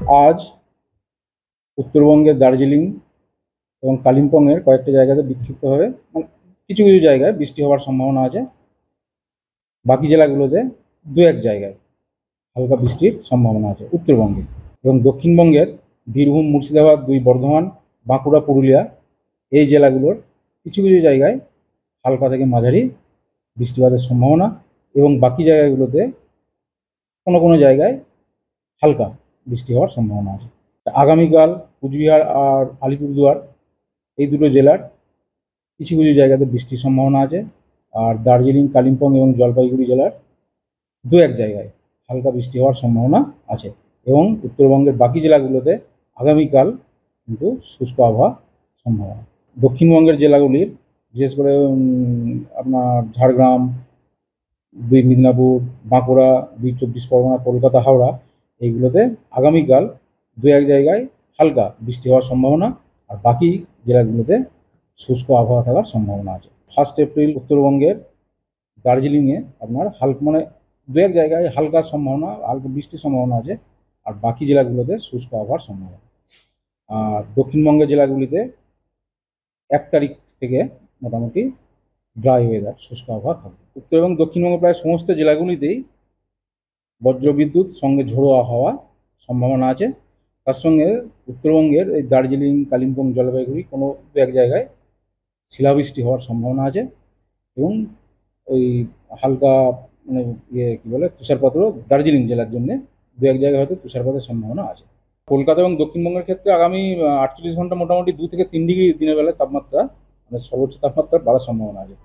আজ উত্তরবঙ্গের দার্জিলিং এবং কালিম্পংয়ের কয়েকটা জায়গাতে বিক্ষিপ্তভাবে কিছু কিছু জায়গায় বৃষ্টি হওয়ার সম্ভাবনা আছে। বাকি জেলাগুলোতে দু এক জায়গায় হালকা বৃষ্টির সম্ভাবনা আছে উত্তরবঙ্গে। এবং দক্ষিণবঙ্গের বীরভূম, মুর্শিদাবাদ, বর্ধমান, বাঁকুড়া, পুরুলিয়া এই জেলাগুলোর কিছু কিছু জায়গায় হালকা থেকে মাঝারি বৃষ্টিপাতের সম্ভাবনা, এবং বাকি জায়গাগুলোতে কোনো কোনো জায়গায় হালকা বৃষ্টি হওয়ার সম্ভাবনা আছে। আগামীকাল কুচবিহার আর আলিপুরদুয়ার এই দুটো জেলার কিছু কিছু জায়গাতে বৃষ্টির সম্ভাবনা আছে। আর দার্জিলিং, কালিম্পং এবং জলপাইগুড়ি জেলার দু এক জায়গায় হালকা বৃষ্টি হওয়ার সম্ভাবনা আছে। এবং উত্তরবঙ্গের বাকি জেলাগুলোতে আগামীকাল কিন্তু শুষ্ক আবহাওয়া সম্ভাবনা। দক্ষিণবঙ্গের জেলাগুলির বিশেষ করে আপনার ঝাড়গ্রাম, মিদনাপুর, বাঁকুড়া, 24 পরগনা, কলকাতা, হাওড়া এইগুলোতে আগামীকাল দু এক জায়গায় হালকা বৃষ্টি হওয়ার সম্ভাবনা, আর বাকি জেলাগুলোতে শুষ্ক আবহাওয়া থাকার সম্ভাবনা আছে। 1 এপ্রিল উত্তরবঙ্গের দার্জিলিংয়ে আপনার হালকা দু এক জায়গায় হালকা বৃষ্টির সম্ভাবনা আছে, আর বাকি জেলাগুলোতে শুষ্ক আবহাওয়ার সম্ভাবনা। আর দক্ষিণবঙ্গের জেলাগুলিতে 1 তারিখ থেকে মোটামুটি ড্রাই ওয়েদার, শুষ্ক আবহাওয়া থাকবে। উত্তর এবং দক্ষিণবঙ্গের প্রায় সমস্ত জেলাগুলিতেই বজ্রবিদ্যুৎ সঙ্গে ঝোড়ো হাওয়া সম্ভাবনা আছে। তার সঙ্গে উত্তরবঙ্গের এই দার্জিলিং, কালিম্পং, জলপাইগুড়ি কোনো দু এক জায়গায় শিলাবৃষ্টি হওয়ার সম্ভাবনা আছে, এবং ওই হালকা তুষারপাতও দার্জিলিং জেলার জন্য দু এক জায়গায় হয়তো তুষারপাতের সম্ভাবনা আছে। কলকাতা এবং দক্ষিণবঙ্গের ক্ষেত্রে আগামী 48 ঘন্টা মোটামুটি 2 থেকে 3 ডিগ্রি দিনের বেলায় তাপমাত্রা সর্বোচ্চ তাপমাত্রা বাড়ার সম্ভাবনা আছে।